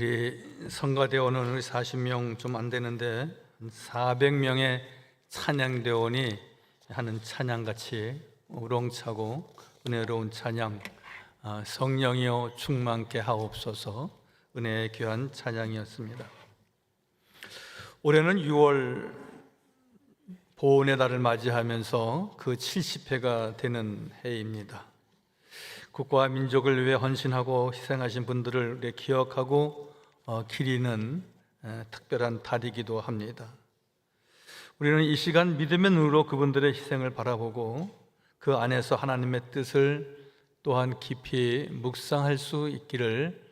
우리 성가대원은 우리 40명 좀 안 되는데 400명의 찬양대원이 하는 찬양같이 우렁차고 은혜로운 찬양, 성령이여 충만케 하옵소서, 은혜의 귀한 찬양이었습니다. 올해는 6월 보훈의 달을 맞이하면서 그 70회가 되는 해입니다. 국가와 민족을 위해 헌신하고 희생하신 분들을 우리 기억하고 기리는 특별한 달이기도 합니다. 우리는 이 시간 믿음의 눈으로 그분들의 희생을 바라보고 그 안에서 하나님의 뜻을 또한 깊이 묵상할 수 있기를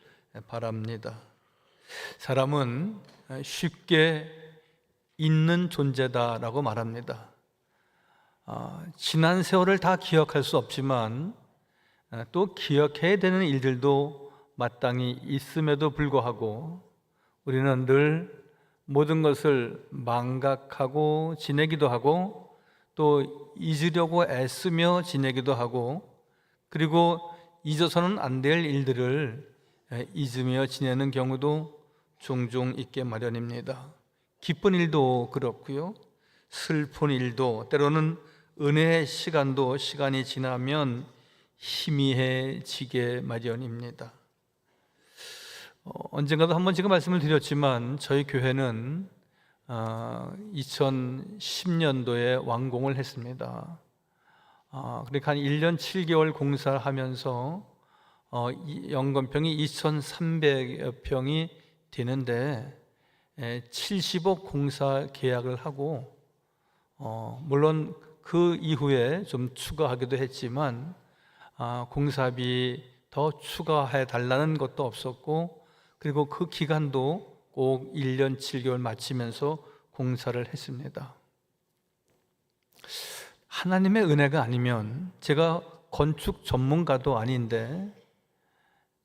바랍니다. 사람은 쉽게 잊는 존재다라고 말합니다. 지난 세월을 다 기억할 수 없지만 또 기억해야 되는 일들도 마땅히 있음에도 불구하고 우리는 늘 모든 것을 망각하고 지내기도 하고 또 잊으려고 애쓰며 지내기도 하고, 그리고 잊어서는 안 될 일들을 잊으며 지내는 경우도 종종 있게 마련입니다. 기쁜 일도 그렇고요, 슬픈 일도, 때로는 은혜의 시간도 시간이 지나면 희미해지게 마련입니다. 언젠가도 한번 제가 말씀을 드렸지만 저희 교회는 2010년도에 완공을 했습니다. 그러니까 한 1년 7개월 공사를 하면서 연건평이 2,300여 평이 되는데 70억 공사 계약을 하고, 물론 그 이후에 좀 추가하기도 했지만 공사비 더 추가해 달라는 것도 없었고, 그리고 그 기간도 꼭 1년 7개월 마치면서 공사를 했습니다. 하나님의 은혜가 아니면, 제가 건축 전문가도 아닌데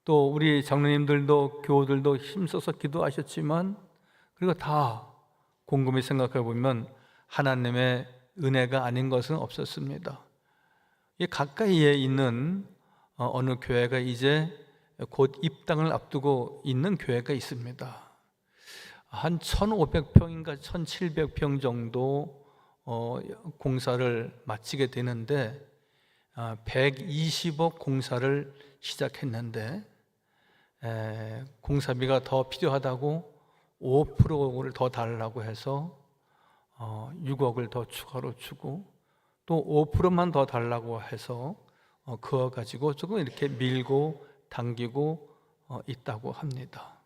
또 우리 장로님들도 교우들도 힘써서 기도하셨지만, 그리고 다 곰곰이 생각해 보면 하나님의 은혜가 아닌 것은 없었습니다. 가까이에 있는 어느 교회가 이제 곧 입당을 앞두고 있는 교회가 있습니다. 한 1,500평인가 1,700평 정도 공사를 마치게 되는데 120억 공사를 시작했는데 공사비가 더 필요하다고 5%를 더 달라고 해서 6억을 더 추가로 주고, 또 5%만 더 달라고 해서 그거 가지고 조금 이렇게 밀고 당기고 있다고 합니다.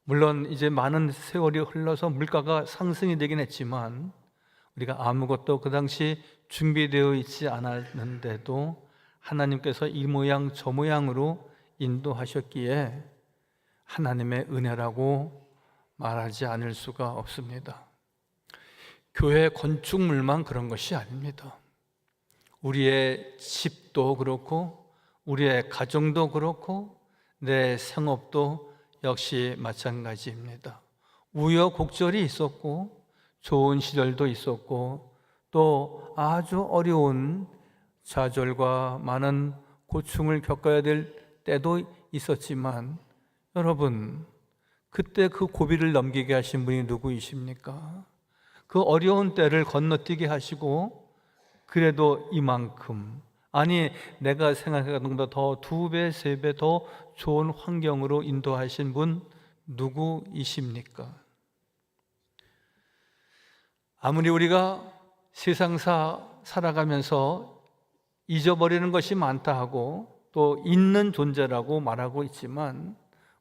물론 이제 많은 세월이 흘러서 물가가 상승이 되긴 했지만 우리가 아무것도 그 당시 준비되어 있지 않았는데도 하나님께서 이 모양 저 모양으로 인도하셨기에 하나님의 은혜라고 말하지 않을 수가 없습니다. 교회 건축물만 그런 것이 아닙니다. 우리의 집도 그렇고 우리의 가정도 그렇고 내 생업도 역시 마찬가지입니다. 우여곡절이 있었고 좋은 시절도 있었고 또 아주 어려운 좌절과 많은 고충을 겪어야 될 때도 있었지만, 여러분, 그때 그 고비를 넘기게 하신 분이 누구이십니까? 그 어려운 때를 건너뛰게 하시고 그래도 이만큼, 아니 내가 생각하는 것보다 더 2배, 3배 더 좋은 환경으로 인도하신 분 누구이십니까? 아무리 우리가 세상사 살아가면서 잊어버리는 것이 많다 하고 또 있는 존재라고 말하고 있지만,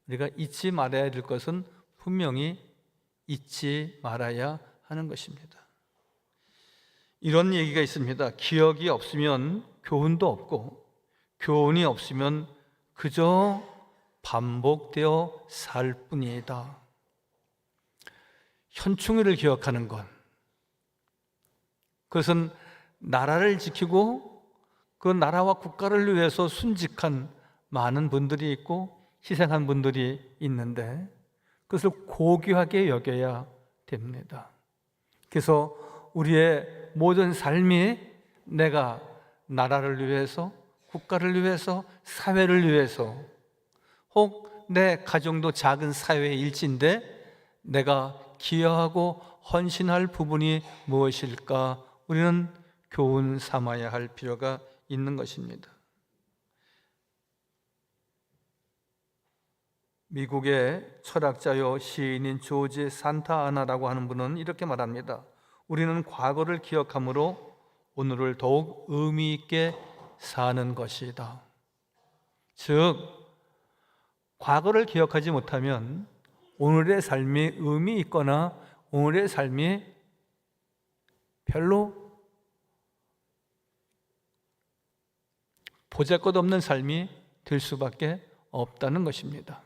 우리가 잊지 말아야 될 것은 분명히 잊지 말아야 하는 것입니다. 이런 얘기가 있습니다. 기억이 없으면 교훈도 없고 교훈이 없으면 그저 반복되어 살 뿐이다. 현충일을 기억하는 것, 그것은 나라를 지키고 그 나라와 국가를 위해서 순직한 많은 분들이 있고 희생한 분들이 있는데 그것을 고귀하게 여겨야 됩니다. 그래서 우리의 모든 삶이 내가 나라를 위해서, 국가를 위해서, 사회를 위해서, 혹 내 가정도 작은 사회의 일지인데 내가 기여하고 헌신할 부분이 무엇일까? 우리는 교훈 삼아야 할 필요가 있는 것입니다. 미국의 철학자요 시인인 조지 산타아나라고 하는 분은 이렇게 말합니다. 우리는 과거를 기억함으로 오늘을 더욱 의미 있게 사는 것이다. 즉, 과거를 기억하지 못하면 오늘의 삶이 의미 있거나 오늘의 삶이 별로 보잘것없는 삶이 될 수밖에 없다는 것입니다.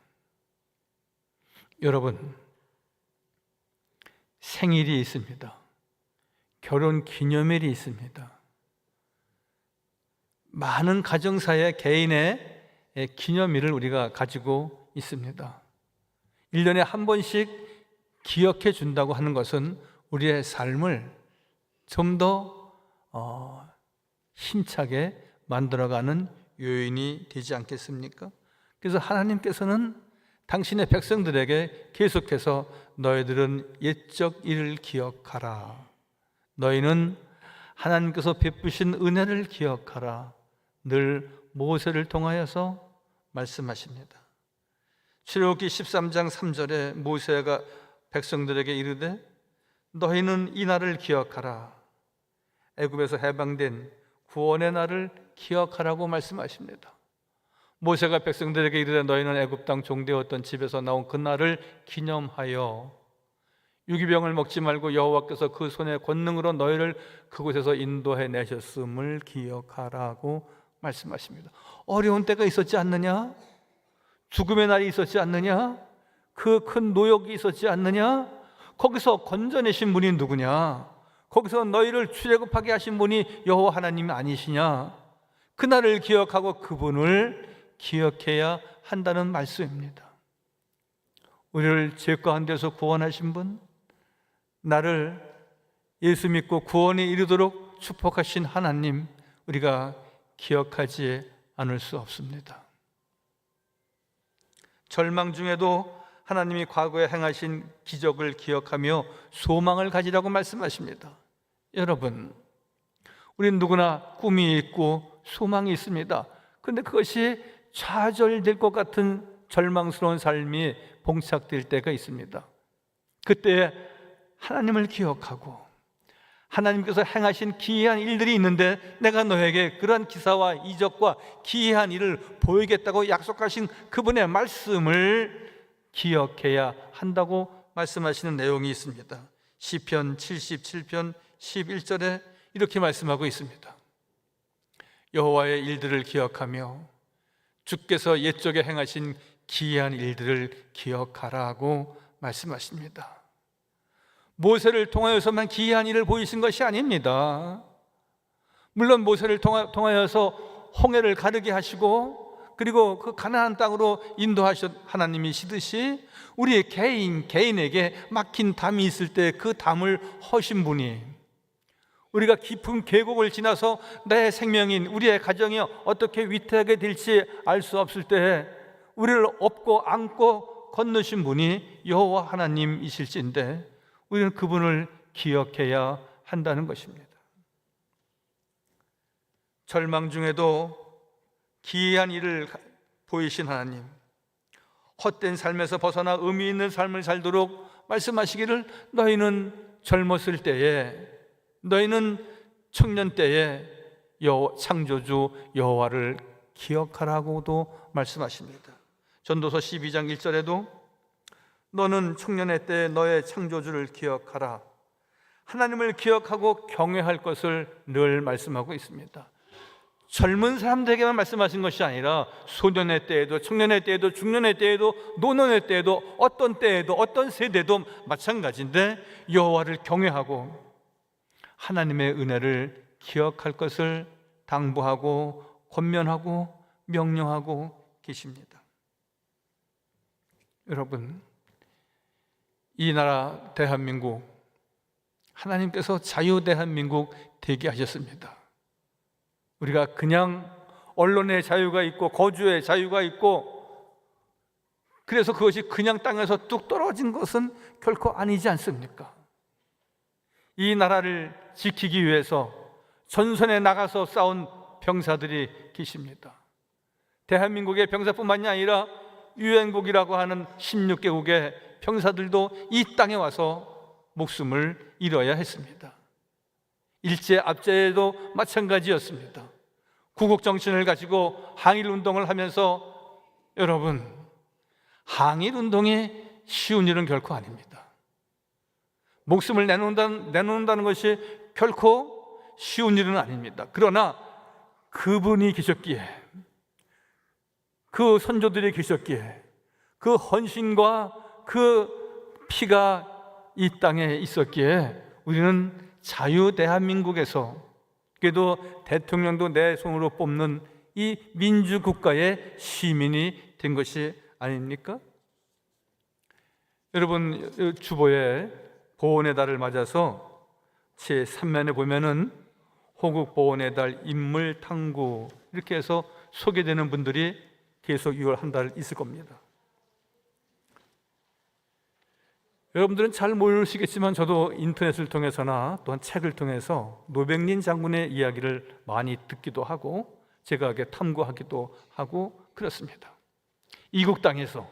여러분, 생일이 있습니다. 결혼 기념일이 있습니다. 많은 가정사의 개인의 기념일을 우리가 가지고 있습니다. 1년에 한 번씩 기억해 준다고 하는 것은 우리의 삶을 좀 더 힘차게 만들어가는 요인이 되지 않겠습니까? 그래서 하나님께서는 당신의 백성들에게 계속해서 너희들은 옛적 일을 기억하라. 너희는 하나님께서 베푸신 은혜를 기억하라. 늘 모세를 통하여서 말씀하십니다. 출애굽기 13장 3절에 모세가 백성들에게 이르되 너희는 이 날을 기억하라. 애굽에서 해방된 구원의 날을 기억하라고 말씀하십니다. 모세가 백성들에게 이르되 너희는 애굽 땅 종되었던 집에서 나온 그 날을 기념하여 유기병을 먹지 말고 여호와께서 그 손의 권능으로 너희를 그곳에서 인도해 내셨음을 기억하라고 말씀하십니다. 어려운 때가 있었지 않느냐? 죽음의 날이 있었지 않느냐? 그 큰 노역이 있었지 않느냐? 거기서 건져내신 분이 누구냐? 거기서 너희를 출애굽하게 하신 분이 여호와 하나님이 아니시냐? 그날을 기억하고 그분을 기억해야 한다는 말씀입니다. 우리를 죄 가운데서 구원하신 분, 나를 예수 믿고 구원에 이르도록 축복하신 하나님, 우리가 기억하지 않을 수 없습니다. 절망 중에도 하나님이 과거에 행하신 기적을 기억하며 소망을 가지라고 말씀하십니다. 여러분, 우리는 누구나 꿈이 있고 소망이 있습니다. 그런데 그것이 좌절될 것 같은 절망스러운 삶이 봉착될 때가 있습니다. 그때 하나님을 기억하고 하나님께서 행하신 기이한 일들이 있는데 내가 너에게 그러한 기사와 이적과 기이한 일을 보이겠다고 약속하신 그분의 말씀을 기억해야 한다고 말씀하시는 내용이 있습니다. 시편 77편 11절에 이렇게 말씀하고 있습니다. 여호와의 일들을 기억하며 주께서 옛적에 행하신 기이한 일들을 기억하라고 말씀하십니다. 모세를 통하여서만 기이한 일을 보이신 것이 아닙니다. 물론 모세를 통하여서 홍해를 가르게 하시고 그리고 그 가나안 땅으로 인도하셨 하나님이시듯이 우리 개인에게 막힌 담이 있을 때 그 담을 허신 분이, 우리가 깊은 계곡을 지나서 내 생명인 우리의 가정이 어떻게 위태하게 될지 알 수 없을 때 우리를 업고 안고 건너신 분이 여호와 하나님이실진데 우리는 그분을 기억해야 한다는 것입니다. 절망 중에도 기이한 일을 보이신 하나님, 헛된 삶에서 벗어나 의미 있는 삶을 살도록 말씀하시기를 너희는 젊었을 때에, 너희는 청년 때에 창조주 여호와를 기억하라고도 말씀하십니다. 전도서 12장 1절에도 너는 청년의 때에 너의 창조주를 기억하라. 하나님을 기억하고 경외할 것을 늘 말씀하고 있습니다. 젊은 사람들에게만 말씀하신 것이 아니라 소년의 때에도, 청년의 때에도, 중년의 때에도, 노년의 때에도, 어떤 때에도, 어떤 세대도 마찬가지인데 여호와를 경외하고 하나님의 은혜를 기억할 것을 당부하고 권면하고 명령하고 계십니다. 여러분, 이 나라 대한민국, 하나님께서 자유 대한민국 되게 하셨습니다. 우리가 그냥 언론의 자유가 있고 거주의 자유가 있고 그래서 그것이 그냥 땅에서 뚝 떨어진 것은 결코 아니지 않습니까? 이 나라를 지키기 위해서 전선에 나가서 싸운 병사들이 계십니다. 대한민국의 병사뿐만이 아니라 유엔국이라고 하는 16개국의 병사들도 이 땅에 와서 목숨을 잃어야 했습니다. 일제 압제에도 마찬가지였습니다. 구국정신을 가지고 항일운동을 하면서 여러분, 항일운동이 쉬운 일은 결코 아닙니다. 목숨을 내놓는다는 것이 결코 쉬운 일은 아닙니다. 그러나 그분이 계셨기에, 그 선조들이 계셨기에, 그 헌신과 그 피가 이 땅에 있었기에 우리는 자유 대한민국에서, 그래도 대통령도 내 손으로 뽑는 이 민주국가의 시민이 된 것이 아닙니까? 여러분, 주보에 보훈의 달을 맞아서 제3면에 보면은 호국 보훈의 달 인물 탐구 이렇게 해서 소개되는 분들이 계속 6월 한 달 있을 겁니다. 여러분들은 잘 모르시겠지만 저도 인터넷을 통해서나 또한 책을 통해서 노백린 장군의 이야기를 많이 듣기도 하고 제가 이렇게 탐구하기도 하고 그렇습니다. 이국 땅에서,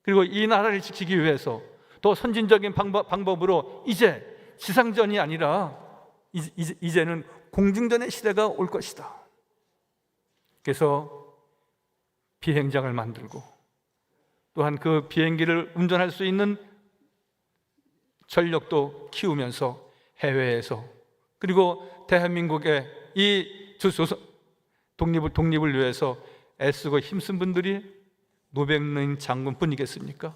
그리고 이 나라를 지키기 위해서 또 선진적인 방법으로 이제 지상전이 아니라 이제는 공중전의 시대가 올 것이다. 그래서 비행장을 만들고 또한 그 비행기를 운전할 수 있는 전력도 키우면서 해외에서, 그리고 대한민국의 이 독립을 위해서 애쓰고 힘쓴 분들이 노백린 장군뿐이겠습니까?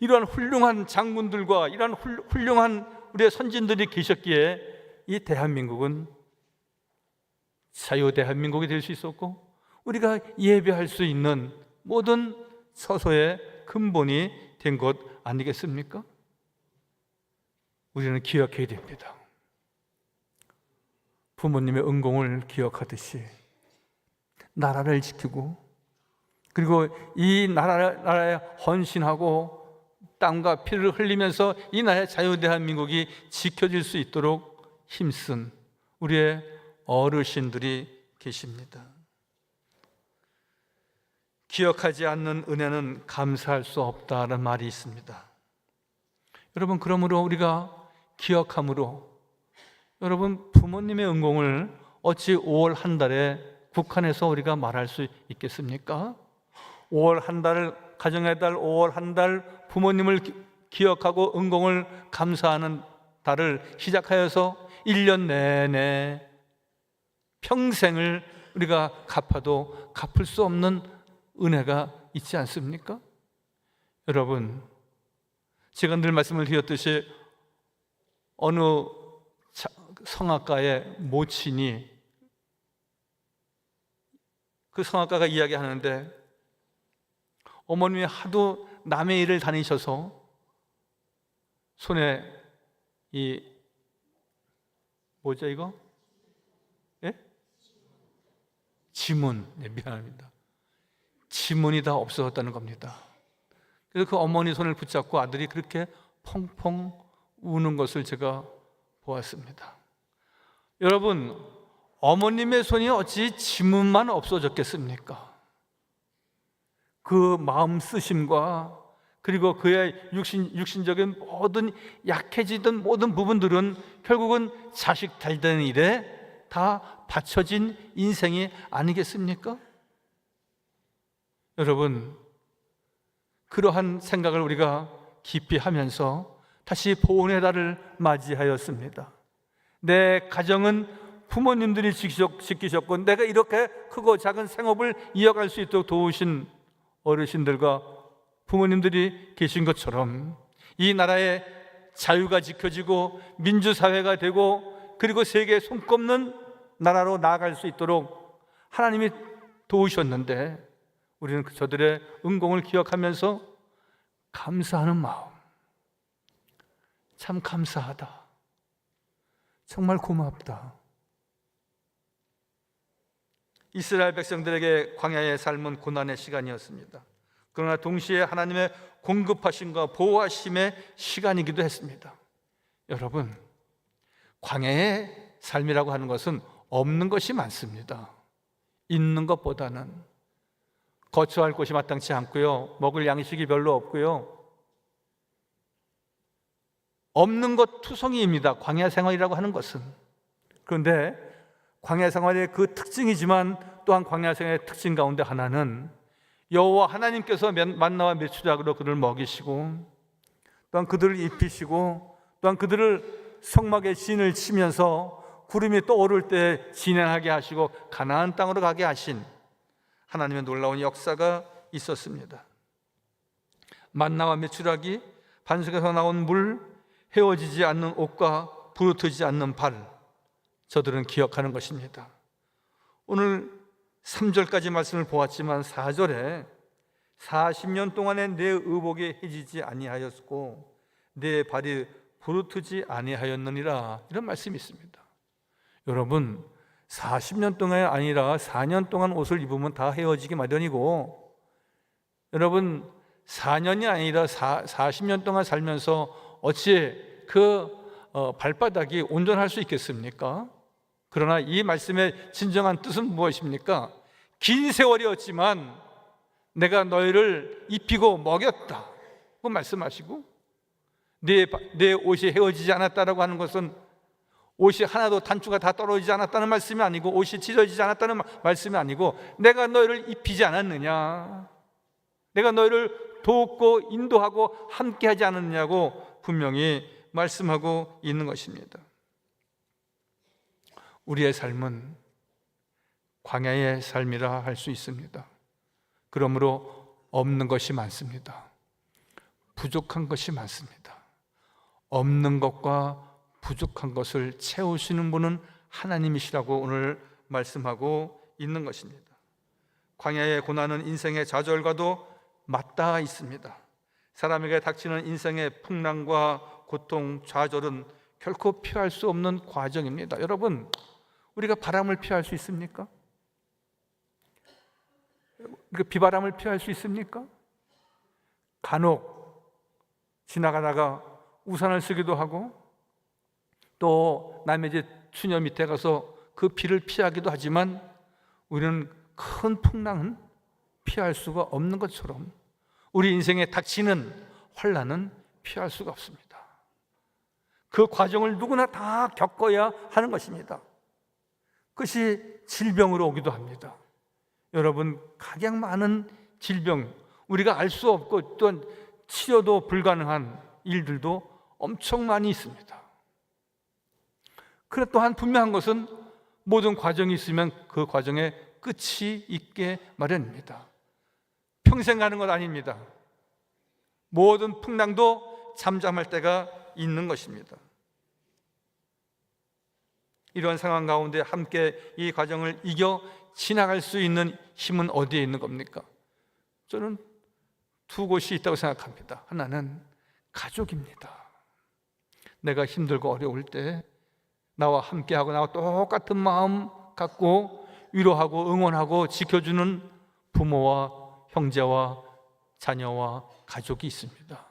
이러한 훌륭한 장군들과 이러한 훌륭한 우리의 선진들이 계셨기에 이 대한민국은 자유 대한민국이 될 수 있었고 우리가 예배할 수 있는 모든 서서의 근본이 된 것 아니겠습니까? 우리는 기억해야 됩니다. 부모님의 은공을 기억하듯이 나라를 지키고, 그리고 이 나라에 헌신하고 땀과 피를 흘리면서 이 나라의 자유 대한민국이 지켜질 수 있도록 힘쓴 우리의 어르신들이 계십니다. 기억하지 않는 은혜는 감사할 수 없다는 말이 있습니다. 여러분, 그러므로 우리가 기억함으로, 여러분, 부모님의 은공을 어찌 5월 한 달에 국한해서 우리가 말할 수 있겠습니까? 5월 한 달, 가정의 달, 5월 한 달 부모님을 기억하고 은공을 감사하는 달을 시작하여서 1년 내내 평생을 우리가 갚아도 갚을 수 없는 은혜가 있지 않습니까? 여러분, 제가 늘 말씀을 드렸듯이 어느 성악가의 모친이, 그 성악가가 이야기하는데 어머님이 하도 남의 일을 다니셔서 손에 이 뭐죠 이거? 예? 지문. 네, 미안합니다. 지문이 다 없어졌다는 겁니다. 그래서 그 어머니 손을 붙잡고 아들이 그렇게 펑펑 우는 것을 제가 보았습니다. 여러분, 어머님의 손이 어찌 지문만 없어졌겠습니까? 그 마음 쓰심과 그리고 그의 육신적인 모든 약해지던 모든 부분들은 결국은 자식 잘 되는 일에 다 바쳐진 인생이 아니겠습니까? 여러분, 그러한 생각을 우리가 깊이 하면서 다시 보훈의 달을 맞이하였습니다. 내 가정은 부모님들이 지키셨고 내가 이렇게 크고 작은 생업을 이어갈 수 있도록 도우신 어르신들과 부모님들이 계신 것처럼 이 나라의 자유가 지켜지고 민주사회가 되고 그리고 세계에 손꼽는 나라로 나아갈 수 있도록 하나님이 도우셨는데 우리는 저들의 은공을 기억하면서 감사하는 마음, 참 감사하다, 정말 고맙다. 이스라엘 백성들에게 광야의 삶은 고난의 시간이었습니다. 그러나 동시에 하나님의 공급하심과 보호하심의 시간이기도 했습니다. 여러분, 광야의 삶이라고 하는 것은 없는 것이 많습니다. 있는 것보다는 거처할 곳이 마땅치 않고요, 먹을 양식이 별로 없고요, 없는 것 투성이입니다. 광야 생활이라고 하는 것은. 그런데 광야 생활의 그 특징이지만 또한 광야 생활의 특징 가운데 하나는 여호와 하나님께서 만나와 메추작으로 그들을 먹이시고, 또한 그들을 입히시고, 또한 그들을 성막에 진을 치면서 구름이 떠오를 때 진행하게 하시고 가나안 땅으로 가게 하신 하나님의 놀라운 역사가 있었습니다. 만나와 메추라기, 반석에서 나온 물, 헤어지지 않는 옷과 부르트지 않는 발, 저들은 기억하는 것입니다. 오늘 3절까지 말씀을 보았지만 4절에 40년 동안에 내 의복이 해지지 아니하였고 내 발이 부르트지 아니하였느니라, 이런 말씀이 있습니다. 여러분, 40년 동안이 아니라 4년 동안 옷을 입으면 다 헤어지기 마련이고, 여러분 4년이 아니라 40년 동안 살면서 어찌 발바닥이 온전할 수 있겠습니까? 그러나 이 말씀의 진정한 뜻은 무엇입니까? 긴 세월이었지만 내가 너희를 입히고 먹였다, 그 말씀하시고, 내 옷이 헤어지지 않았다라고 하는 것은 옷이 하나도 단추가 다 떨어지지 않았다는 말씀이 아니고, 옷이 찢어지지 않았다는 말씀이 아니고, 내가 너희를 입히지 않았느냐, 내가 너희를 돕고 인도하고 함께하지 않았느냐고 분명히 말씀하고 있는 것입니다. 우리의 삶은 광야의 삶이라 할 수 있습니다. 그러므로 없는 것이 많습니다. 부족한 것이 많습니다. 없는 것과 부족한 것을 채우시는 분은 하나님이시라고 오늘 말씀하고 있는 것입니다. 광야의 고난은 인생의 좌절과도 맞닿아 있습니다. 사람에게 닥치는 인생의 풍랑과 고통, 좌절은 결코 피할 수 없는 과정입니다. 여러분, 우리가 바람을 피할 수 있습니까? 우리가 비바람을 피할 수 있습니까? 간혹 지나가다가 우산을 쓰기도 하고, 또 남의 집 추녀 밑에 가서 그 비를 피하기도 하지만 우리는 큰 풍랑은 피할 수가 없는 것처럼 우리 인생에 닥치는 환난은 피할 수가 없습니다. 그 과정을 누구나 다 겪어야 하는 것입니다. 그것이 질병으로 오기도 합니다. 여러분, 각양 많은 질병, 우리가 알 수 없고 또한 치료도 불가능한 일들도 엄청 많이 있습니다. 그러나 또한 분명한 것은 모든 과정이 있으면 그 과정에 끝이 있게 마련입니다. 평생 가는 것 아닙니다. 모든 풍랑도 잠잠할 때가 있는 것입니다. 이러한 상황 가운데 함께 이 과정을 이겨 지나갈 수 있는 힘은 어디에 있는 겁니까? 저는 두 곳이 있다고 생각합니다. 하나는 가족입니다. 내가 힘들고 어려울 때 나와 함께하고 나와 똑같은 마음 갖고 위로하고 응원하고 지켜주는 부모와 형제와 자녀와 가족이 있습니다.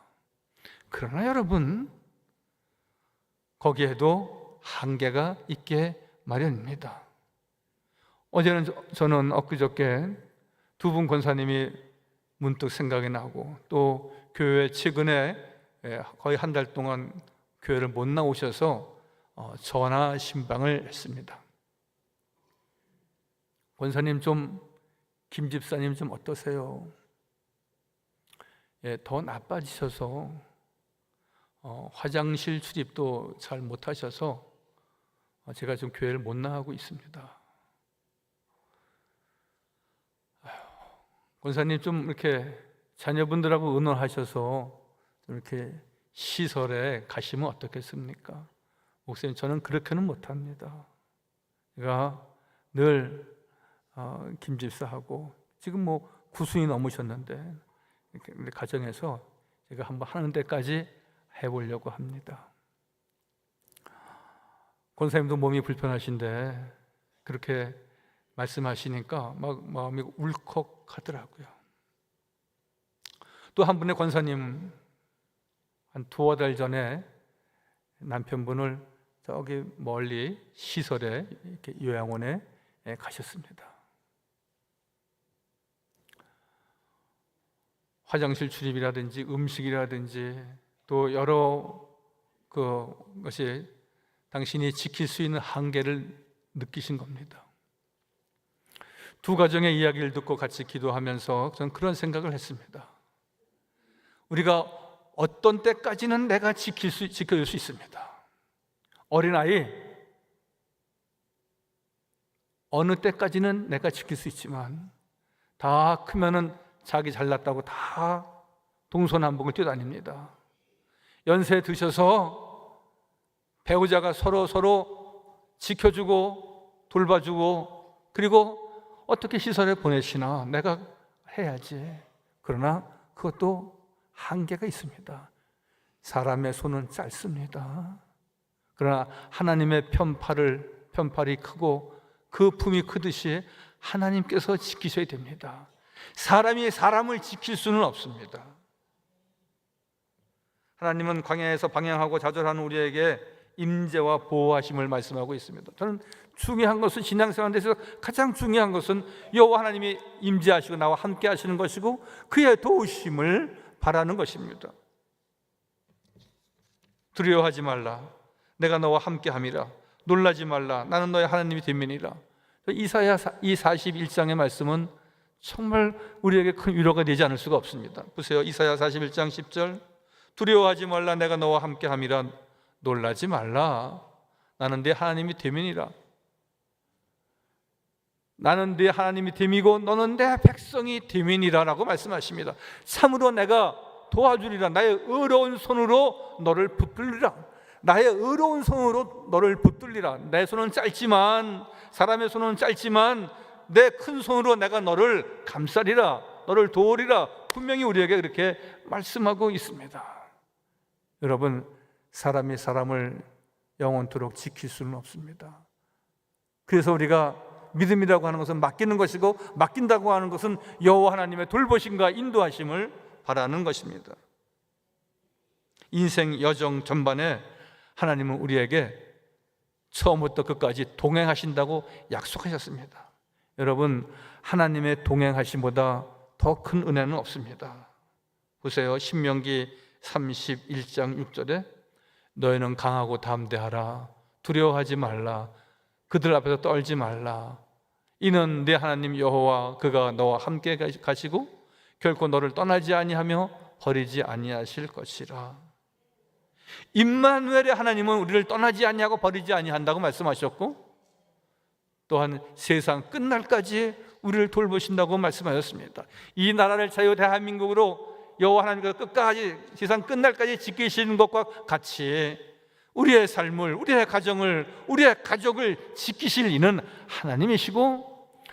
그러나 여러분, 거기에도 한계가 있게 마련입니다. 어제는 저는 엊그저께 두 분 권사님이 문득 생각이 나고, 또 교회 최근에 거의 한 달 동안 교회를 못 나오셔서 전화 신방을 했습니다. 권사님 김 집사님 좀 어떠세요? 더 나빠지셔서 화장실 출입도 잘 못하셔서 제가 좀 교회를 못 나가고 있습니다. 권사님 좀 이렇게 자녀분들하고 의논하셔서 좀 이렇게 시설에 가시면 어떻겠습니까? 목사님, 저는 그렇게는 못합니다. 제가 늘 김 집사하고 지금 뭐 90이 넘으셨는데 우리 가정에서 제가 한번 하는 데까지 해보려고 합니다. 권사님도 몸이 불편하신데 그렇게 말씀하시니까 막 마음이 울컥하더라고요. 또 한 분의 권사님 한 두어 달 전에 남편분을 저기 멀리 시설에 이렇게 요양원에 가셨습니다. 화장실 출입이라든지 음식이라든지 또 여러 것이 당신이 지킬 수 있는 한계를 느끼신 겁니다. 두 가정의 이야기를 듣고 같이 기도하면서 저는 그런 생각을 했습니다. 우리가 어떤 때까지는 내가 지켜줄 수 있습니다. 어린아이 어느 때까지는 내가 지킬 수 있지만 다 크면은 자기 잘났다고 다 동서남북을 뛰어다닙니다. 연세 드셔서 배우자가 서로 지켜주고 돌봐주고 그리고 어떻게 시설에 보내시나 내가 해야지. 그러나 그것도 한계가 있습니다. 사람의 손은 짧습니다. 그러나 하나님의 편팔이 크고 그 품이 크듯이 하나님께서 지키셔야 됩니다. 사람이 사람을 지킬 수는 없습니다. 하나님은 광야에서 방향하고 좌절하는 우리에게 임재와 보호하심을 말씀하고 있습니다. 저는 중요한 것은 신앙생활에서 가장 중요한 것은 여호와 하나님이 임재하시고 나와 함께 하시는 것이고 그의 도우심을 바라는 것입니다. 두려워하지 말라. 내가 너와 함께 함이라. 놀라지 말라. 나는 너의 하나님이 됨이니라. 이사야 41장의 말씀은 정말 우리에게 큰 위로가 되지 않을 수가 없습니다. 보세요. 이사야 41장 10절. 두려워하지 말라. 내가 너와 함께 함이라. 놀라지 말라. 나는 네 하나님이 됨이니라. 나는 네 하나님이 됨이고 너는 내 백성이 됨이니라 라고 말씀하십니다. 참으로 내가 도와주리라. 나의 의로운 손으로 너를 붙들리라. 나의 의로운 손으로 너를 붙들리라. 내 손은 짧지만 사람의 손은 짧지만 내 큰 손으로 내가 너를 감싸리라. 너를 도우리라. 분명히 우리에게 그렇게 말씀하고 있습니다. 여러분, 사람이 사람을 영원토록 지킬 수는 없습니다. 그래서 우리가 믿음이라고 하는 것은 맡기는 것이고 맡긴다고 하는 것은 여호와 하나님의 돌보심과 인도하심을 바라는 것입니다. 인생 여정 전반에 하나님은 우리에게 처음부터 끝까지 동행하신다고 약속하셨습니다. 여러분, 하나님의 동행하심보다 더 큰 은혜는 없습니다. 보세요. 신명기 31장 6절에 너희는 강하고 담대하라. 두려워하지 말라. 그들 앞에서 떨지 말라. 이는 네 하나님 여호와 그가 너와 함께 가시고 결코 너를 떠나지 아니하며 버리지 아니하실 것이라. 임마누엘의 하나님은 우리를 떠나지 아니하고 버리지 아니한다고 말씀하셨고 또한 세상 끝날까지 우리를 돌보신다고 말씀하셨습니다. 이 나라를 자유 대한민국으로 여호와 하나님께서 끝까지 세상 끝날까지 지키시는 것과 같이 우리의 삶을, 우리의 가정을, 우리의 가족을 지키실 이는 하나님이시고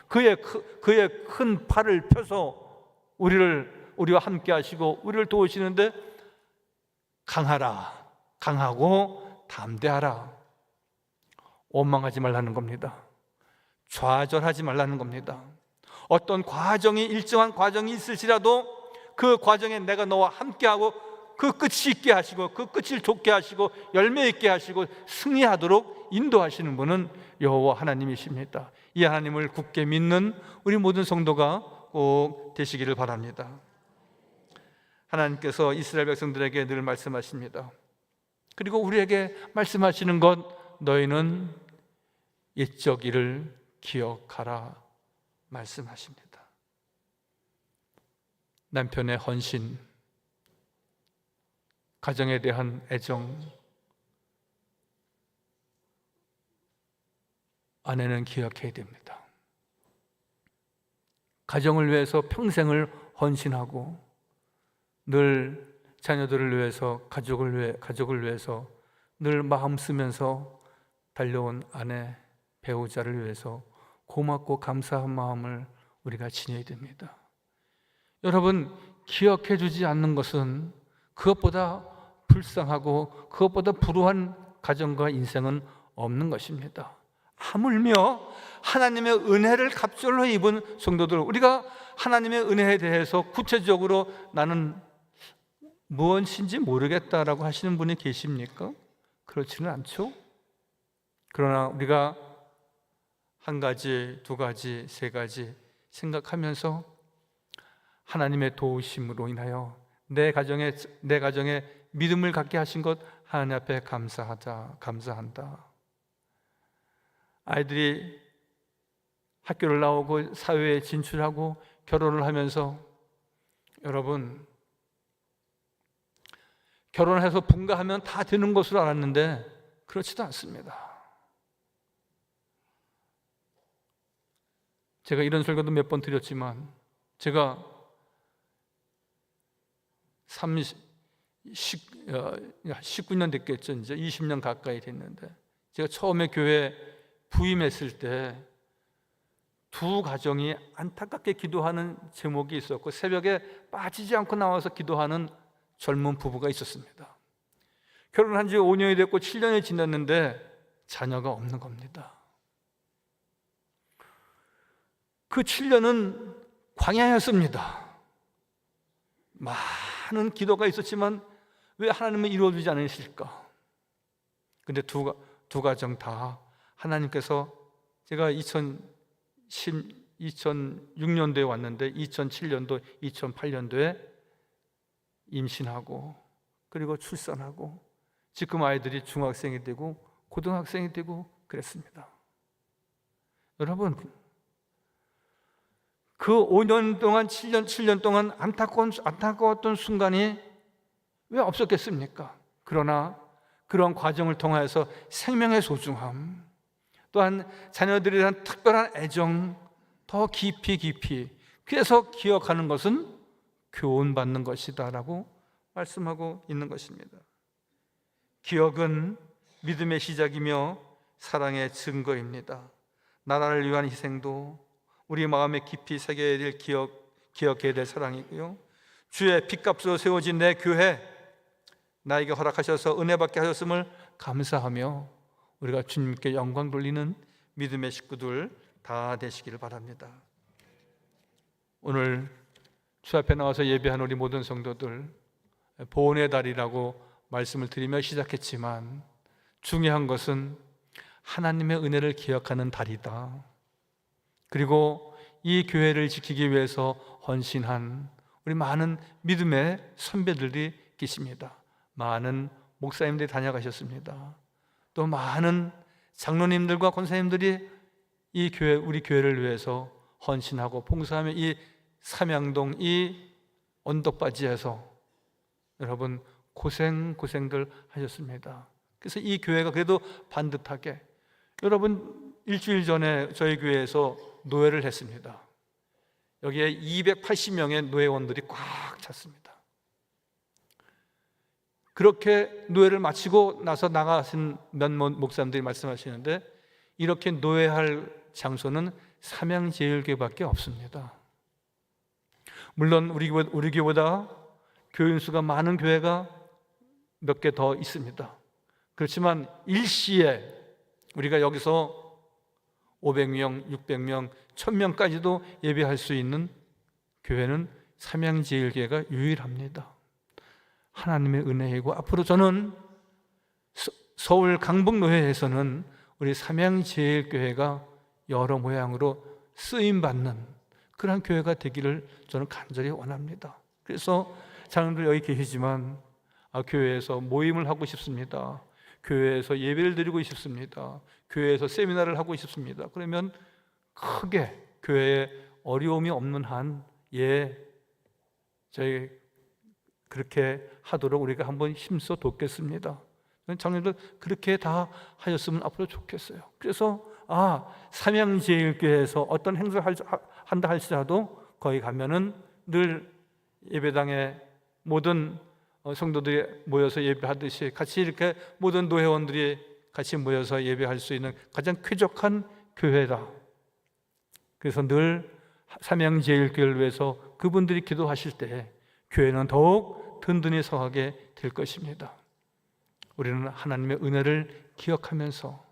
그의 큰 팔을 펴서 우리와 함께 하시고 우리를 도우시는데 강하라, 강하고 담대하라. 원망하지 말라는 겁니다. 좌절하지 말라는 겁니다. 어떤 과정이 일정한 과정이 있을지라도 그 과정에 내가 너와 함께하고 그 끝이 있게 하시고 그 끝을 좋게 하시고 열매 있게 하시고 승리하도록 인도하시는 분은 여호와 하나님이십니다. 이 하나님을 굳게 믿는 우리 모든 성도가 꼭 되시기를 바랍니다. 하나님께서 이스라엘 백성들에게 늘 말씀하십니다. 그리고 우리에게 말씀하시는 것, 너희는 옛적 일을 기억하라 말씀하십니다. 남편의 헌신, 가정에 대한 애정, 아내는 기억해야 됩니다. 가정을 위해서 평생을 헌신하고 늘 자녀들을 위해서 가족을 위해서 늘 마음 쓰면서 달려온 아내, 배우자를 위해서 고맙고 감사한 마음을 우리가 지녀야 됩니다. 여러분, 기억해 주지 않는 것은 그것보다 불쌍하고 그것보다 불우한 가정과 인생은 없는 것입니다. 하물며 하나님의 은혜를 갑절로 입은 성도들, 우리가 하나님의 은혜에 대해서 구체적으로 나는 무엇인지 모르겠다라고 하시는 분이 계십니까? 그렇지는 않죠. 그러나 우리가 한 가지, 두 가지, 세 가지 생각하면서 하나님의 도우심으로 인하여 내 가정에 믿음을 갖게 하신 것 하나님 앞에 감사한다. 아이들이 학교를 나오고 사회에 진출하고 결혼을 하면서 여러분, 결혼해서 분가하면 다 되는 것으로 알았는데 그렇지도 않습니다. 제가 이런 설교도 몇 번 드렸지만 제가 19년 됐겠죠. 이제 20년 가까이 됐는데 제가 처음에 교회 부임했을 때 두 가정이 안타깝게 기도하는 제목이 있었고 새벽에 빠지지 않고 나와서 기도하는 젊은 부부가 있었습니다. 결혼한 지 5년이 됐고 7년이 지났는데 자녀가 없는 겁니다. 그 7년은 광야였습니다. 많은 기도가 있었지만 왜 하나님은 이루어지지 않으실까? 근데 두 가정 다 하나님께서, 제가 2006년도에 왔는데 2007년도, 2008년도에 임신하고 그리고 출산하고 지금 아이들이 중학생이 되고 고등학생이 되고 그랬습니다. 여러분, 그 5년 동안 7년 동안 안타까웠던 순간이 왜 없었겠습니까? 그러나 그런 과정을 통하여서 생명의 소중함, 또한 자녀들에 대한 특별한 애정 더 깊이 그래서 기억하는 것은 교훈받는 것이다 라고 말씀하고 있는 것입니다. 기억은 믿음의 시작이며 사랑의 증거입니다. 나라를 위한 희생도 우리 마음에 깊이 새겨야 될 기억해야 될 사랑이고요, 주의 핏값으로 세워진 내 교회, 나에게 허락하셔서 은혜받게 하셨음을 감사하며 우리가 주님께 영광 돌리는 믿음의 식구들 다 되시기를 바랍니다. 오늘 주 앞에 나와서 예배한 우리 모든 성도들, 보온의 달이라고 말씀을 드리며 시작했지만 중요한 것은 하나님의 은혜를 기억하는 달이다. 그리고 이 교회를 지키기 위해서 헌신한 우리 많은 믿음의 선배들이 계십니다. 많은 목사님들이 다녀가셨습니다. 또 많은 장로님들과 권사님들이 우리 교회를 위해서 헌신하고 봉사하며 이 삼양동 이 언덕바지에서 여러분 고생들 하셨습니다. 그래서 이 교회가 그래도 반듯하게, 여러분 일주일 전에 저희 교회에서 노회를 했습니다. 여기에 280명의 노회원들이 꽉 찼습니다. 그렇게 노회를 마치고 나서 나가신 몇 목사님들이 말씀하시는데 이렇게 노회할 장소는 삼양제일교회밖에 없습니다. 물론 우리 교회보다 교인 수가 많은 교회가 몇 개 더 있습니다. 그렇지만 일시에 우리가 여기서 500명, 600명, 1000명까지도 예배할 수 있는 교회는 삼양제일교회가 유일합니다. 하나님의 은혜이고, 앞으로 저는 서울 강북노회에서는 우리 삼양제일교회가 여러 모양으로 쓰임받는 그런 교회가 되기를 저는 간절히 원합니다. 그래서 장로들 여기 계시지만 교회에서 모임을 하고 싶습니다. 교회에서 예배를 드리고 싶습니다. 교회에서 세미나를 하고 싶습니다. 그러면 크게 교회에 어려움이 없는 한 저희 그렇게 하도록 우리가 한번 힘써 돕겠습니다. 장로들 그렇게 다 하셨으면 앞으로 좋겠어요. 그래서 삼양제일교회에서 어떤 행사를 한다 할지라도 거기 가면은 늘 예배당에 모든 성도들이 모여서 예배하듯이 같이 이렇게 모든 노회원들이 같이 모여서 예배할 수 있는 가장 쾌적한 교회다. 그래서 늘 삼양제일교회를 위해서 그분들이 기도하실 때 교회는 더욱 든든히 서하게 될 것입니다. 우리는 하나님의 은혜를 기억하면서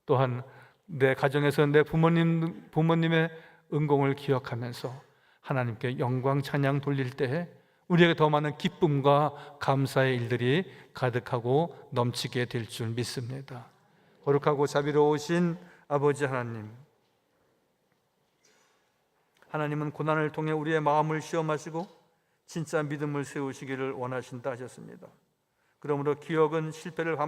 또한 내 가정에서 내 부모님의 은공을 기억하면서 하나님께 영광 찬양 돌릴 때 우리에게 더 많은 기쁨과 감사의 일들이 가득하고 넘치게 될 줄 믿습니다. 거룩하고 자비로우신 아버지 하나님, 하나님은 고난을 통해 우리의 마음을 시험하시고 진짜 믿음을 세우시기를 원하신다 하셨습니다. 그러므로 기억은 실패를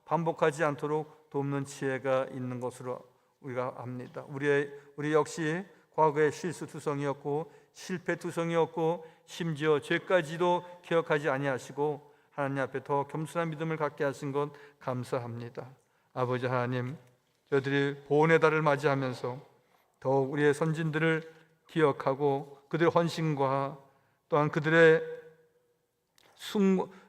반복하지 않도록 돕는 지혜가 있는 것으로 우리가 압니다. 우리 역시 과거의 실수투성이었고 실패투성이었고 심지어 죄까지도 기억하지 아니하시고 하나님 앞에 더 겸손한 믿음을 갖게 하신 것 감사합니다. 아버지 하나님, 저희들이 보훈의 달을 맞이하면서 더욱 우리의 선진들을 기억하고 그들의 헌신과 또한 그들의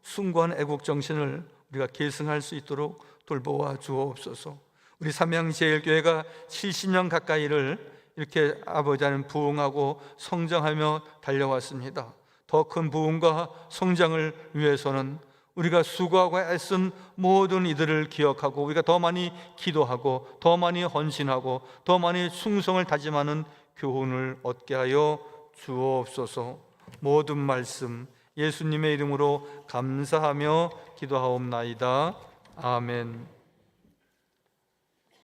숭고한 애국정신을 우리가 계승할 수 있도록 돌보아 주옵소서. 우리 삼양제일교회가 70년 가까이를 이렇게 아버지 하나님 부흥하고 성장하며 달려왔습니다. 더 큰 부흥과 성장을 위해서는 우리가 수고하고 애쓴 모든 이들을 기억하고 우리가 더 많이 기도하고 더 많이 헌신하고 더 많이 충성을 다짐하는 교훈을 얻게 하여 주옵소서. 모든 말씀 예수님의 이름으로 감사하며 기도하옵나이다. 아멘.